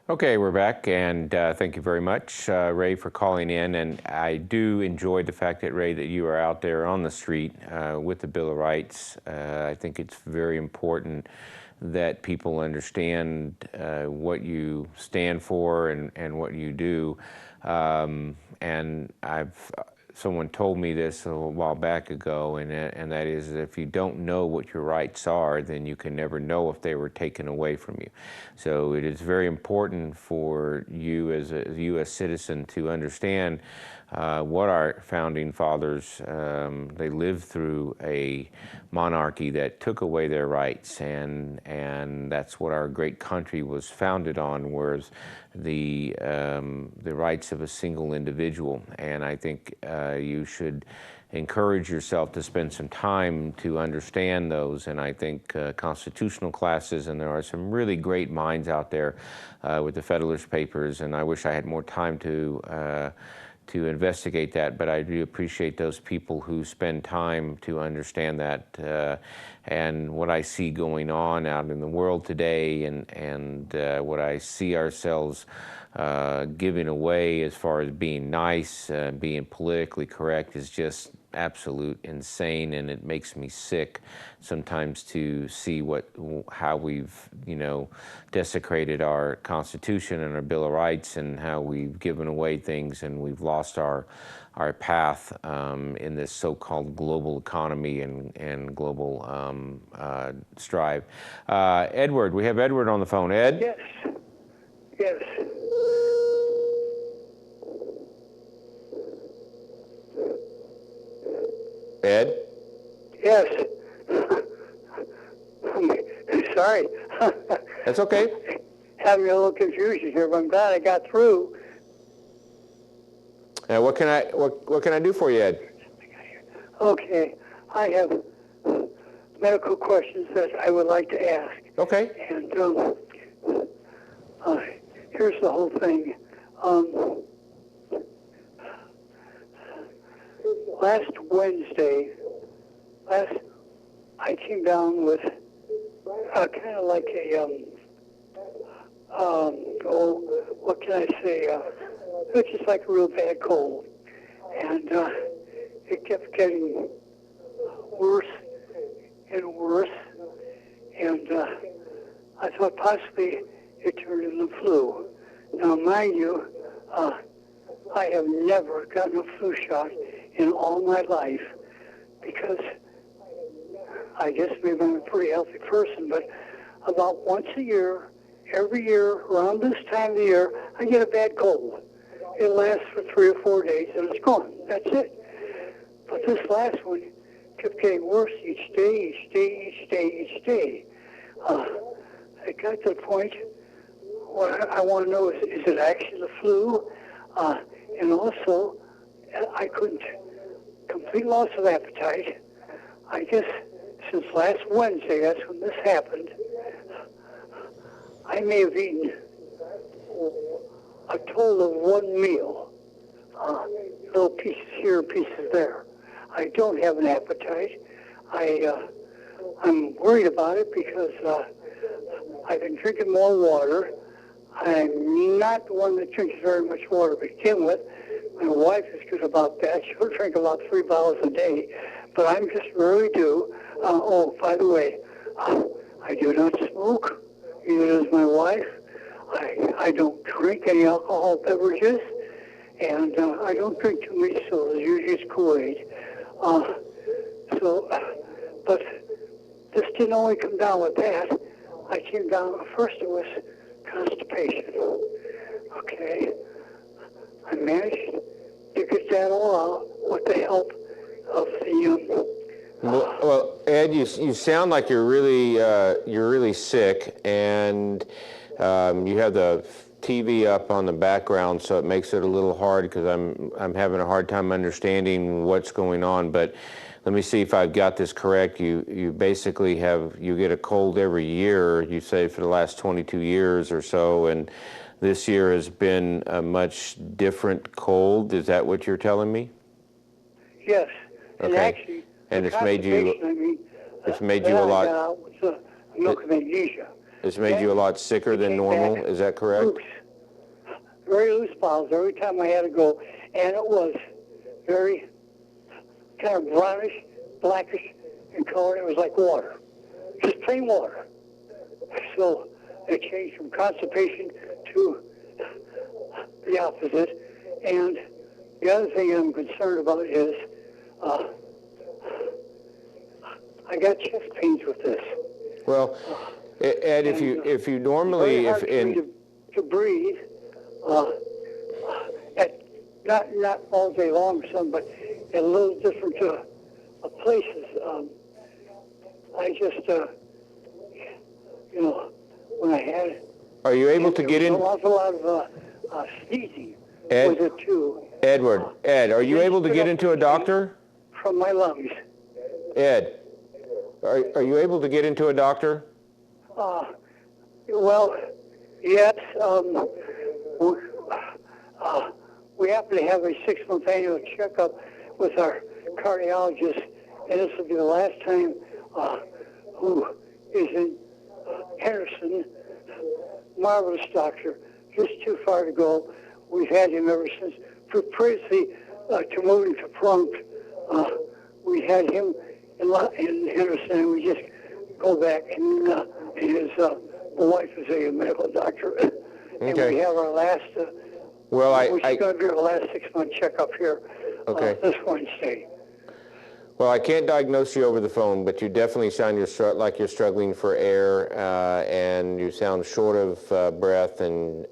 Okay, we're back, and thank you very much, Ray, for calling in. And I do enjoy the fact that, Ray, that you are out there on the street with the Bill of Rights. I think it's very important that people understand what you stand for and what you do. And someone told me this a while back ago, and that is that if you don't know what your rights are, then you can never know if they were taken away from you. So it is very important for you as a U.S. citizen to understand what our founding fathers, they lived through a monarchy that took away their rights, and that's what our great country was founded on, was the rights of a single individual. And I think you should encourage yourself to spend some time to understand those. And I think constitutional classes, and there are some really great minds out there with the Federalist Papers, and I wish I had more time to investigate that, but I do appreciate those people who spend time to understand that. And what I see going on out in the world today, and what I see ourselves giving away as far as being nice, being politically correct, is just absolute insane, and it makes me sick sometimes to see how we've desecrated our Constitution and our Bill of Rights, and how we've given away things, and we've lost our path in this so-called global economy and global strive. Edward, we have Edward on the phone. Ed? Yes. Yes. Ed? Yes. Sorry. That's okay. Having a little confusion here, but I'm glad I got through. What can I do for you, Ed? Okay. I have medical questions that I would like to ask. Okay. And here's the whole thing. Last Wednesday, I came down with kind of like a, what can I say? It's just like a real bad cold. And it kept getting worse and worse. And I thought possibly it turned into flu. Now, mind you, I have never gotten a flu shot in all my life, because I guess maybe I'm a pretty healthy person, but about once a year, every year, around this time of the year, I get a bad cold. It lasts for 3 or 4 days, and it's gone. That's it. But this last one kept getting worse each day, each day, each day, each day. It got to the point where I want to know, is it actually the flu? And also, I couldn't, complete loss of appetite. I guess since last Wednesday, that's when this happened, I may have eaten a total of one meal. Little pieces here, pieces there. I don't have an appetite. I'm worried about it because I've been drinking more water. I'm not the one that drinks very much water to begin with. My wife is good about that. She'll drink about 3 bottles a day, but I'm just rarely do. Oh, by the way, I do not smoke, neither does my wife. I don't drink any alcohol beverages, and I don't drink too many sodas. Usually it's Kool-Aid. But this didn't only come down with that. I came down, first it was constipation. Okay. I managed to get that all out with the help of the... Well, Ed, you sound like you're really sick, and you have the TV up on the background, so it makes it a little hard because I'm having a hard time understanding what's going on. But let me see if I've got this correct. You basically you get a cold every year, you say, for the last 22 years or so, and this year has been a much different cold. Is that what you're telling me? Yes. Okay. And actually, and it's made you a lot. Milk of magnesia. It's made you a lot sicker than normal. Is that correct? very loose bowels every time I had to go, and it was very kind of brownish, blackish in color. It was like water, just plain water. So it changed from constipation to the opposite. And the other thing I'm concerned about is I got chest pains with this. Well, Ed, if you normally, it's very hard for me to breathe, at not all day long, son, but at a little different places. I just, when I had, are you able to get in? An awful lot of sneezing Ed, with it too. Ed, are you able to get into a doctor? From my lungs. Ed, are you able to get into a doctor? Well, yes. We happen to have a 6-month annual checkup with our cardiologist, and this will be the last time who is in Henderson, marvelous doctor, just too far to go. We've had him ever since. Previously to moving to Pahrump, we had him in Henderson, and we just go back, and his wife is a medical doctor. And we have our last, we're going to do our last 6-month checkup here this Wednesday. Well, I can't diagnose you over the phone, but you definitely sound like you're struggling for air, and you sound short of breath, and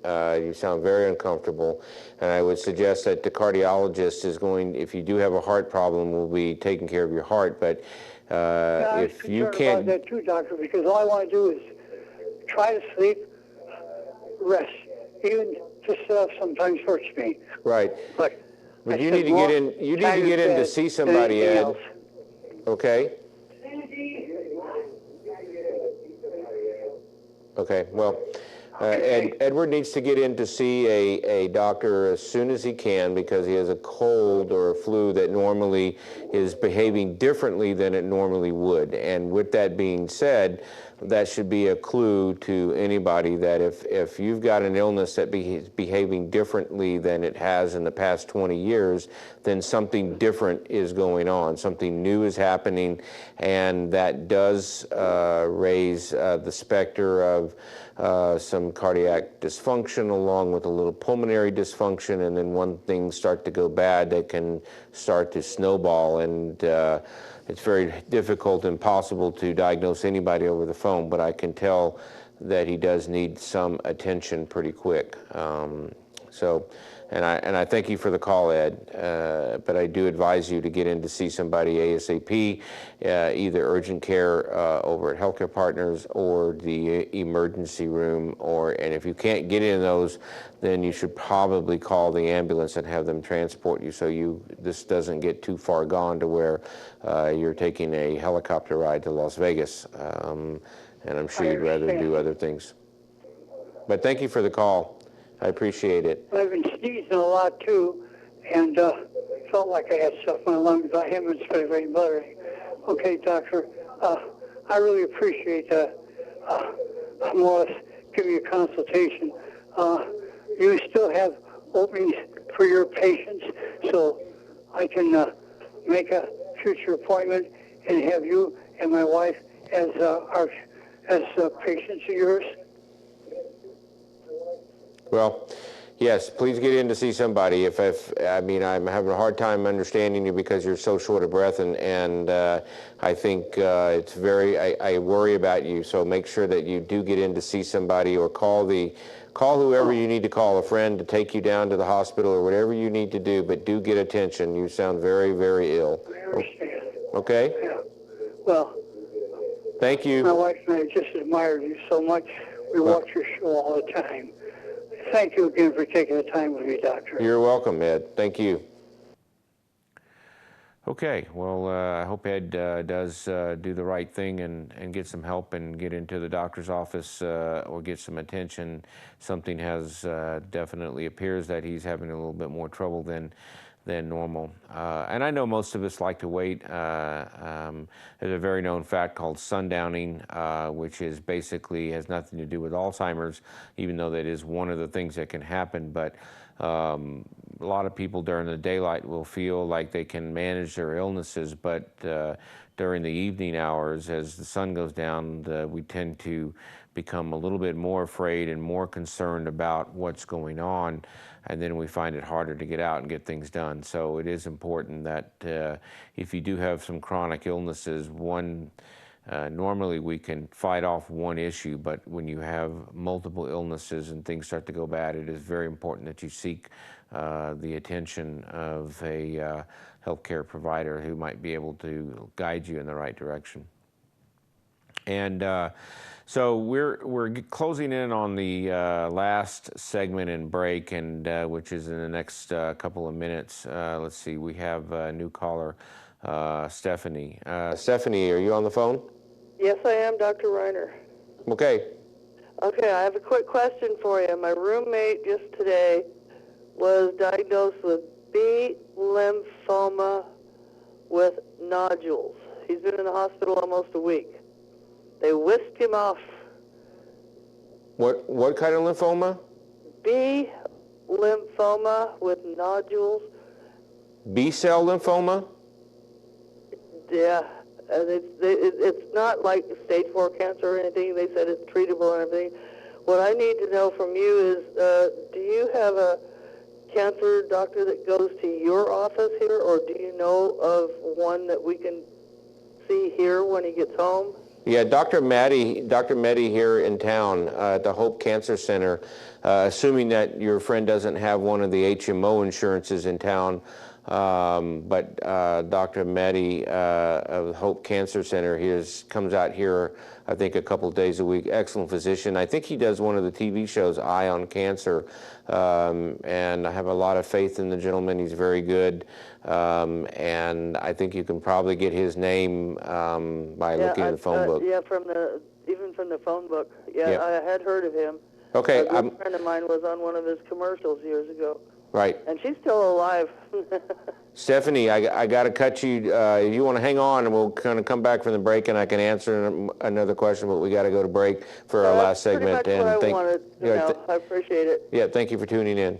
you sound very uncomfortable. And I would suggest that the cardiologist is going, if you do have a heart problem, will be taking care of your heart. But if you can't... about that too, doctor, because all I want to do is try to sleep, rest. Even to sit up sometimes hurts me. Right. But you need to get in. You need to get in to see somebody, Ed. Okay. Okay. Well, Edward needs to get in to see a doctor as soon as he can, because he has a cold or a flu that normally is behaving differently than it normally would. And with that being said, that should be a clue to anybody that if you've got an illness that is behaving differently than it has in the past 20 years, then something different is going on. Something new is happening, and that does raise the specter of some cardiac dysfunction along with a little pulmonary dysfunction, and then when things start to go bad, they can start to snowball, and it's very difficult, impossible to diagnose anybody over the phone, but I can tell that he does need some attention pretty quick. And I thank you for the call, Ed, but I do advise you to get in to see somebody ASAP, either urgent care over at Healthcare Partners or the emergency room, and if you can't get in those, then you should probably call the ambulance and have them transport you so this doesn't get too far gone to where you're taking a helicopter ride to Las Vegas, and I'm sure you'd rather do other things. But thank you for the call. I appreciate it. I've been sneezing a lot too, and felt like I had stuff in my lungs. I haven't been very bothering. Okay, doctor, I really appreciate Morris giving you a consultation. You still have openings for your patients, so I can make a future appointment and have you and my wife as patients of yours. Well, yes, please get in to see somebody. I mean, I'm having a hard time understanding you because you're so short of breath, and I think it's I worry about you, so make sure that you do get in to see somebody, or call whoever you need to call, a friend to take you down to the hospital, or whatever you need to do, but do get attention. You sound very, very ill. I understand. Okay? Yeah. Well, thank you. My wife and I just admired you so much. We watch your show all the time. Thank you again for taking the time with me, Doctor. You're welcome, Ed. Thank you. Okay, well, I hope Ed does do the right thing and get some help and get into the doctor's office or get some attention. Something has definitely appears that he's having a little bit more trouble than than normal. And I know most of us like to wait. There's a very known fact called sundowning, which is basically has nothing to do with Alzheimer's, even though that is one of the things that can happen. But a lot of people during the daylight will feel like they can manage their illnesses, but during the evening hours, as the sun goes down, we tend to become a little bit more afraid and more concerned about what's going on, and then we find it harder to get out and get things done. So it is important that if you do have some chronic illnesses, normally we can fight off one issue, but when you have multiple illnesses and things start to go bad, it is very important that you seek the attention of a healthcare provider who might be able to guide you in the right direction. And so we're closing in on the last segment and break, and which is in the next couple of minutes. Let's see, we have a new caller, Stephanie. Stephanie, are you on the phone? Yes, I am, Dr. Reiner. Okay. Okay, I have a quick question for you. My roommate just today was diagnosed with B lymphoma with nodules. He's been in the hospital almost a week. They whisked him off. What kind of lymphoma? B lymphoma with nodules. B-cell lymphoma? Yeah, and it's not like stage 4 cancer or anything. They said it's treatable and everything. What I need to know from you is, do you have a cancer doctor that goes to your office here, or do you know of one that we can see here when he gets home? Yeah, Dr. Meddy here in town at the Hope Cancer Center, assuming that your friend doesn't have one of the HMO insurances in town, but Dr. Meddy of Hope Cancer Center comes out here, I think, a couple of days a week. Excellent physician. I think he does one of the TV shows, Eye on Cancer, and I have a lot of faith in the gentleman. He's very good, and I think you can probably get his name by looking in the phone book. Yeah, even from the phone book. Yeah, yep. I had heard of him. Okay. A good friend of mine was on one of his commercials years ago. Right. And she's still alive. Stephanie, I got to cut you. If you want to hang on, and we'll kind of come back from the break, and I can answer another question, but we got to go to break for our last segment. That's pretty much what I wanted to know. I appreciate it. Yeah, thank you for tuning in.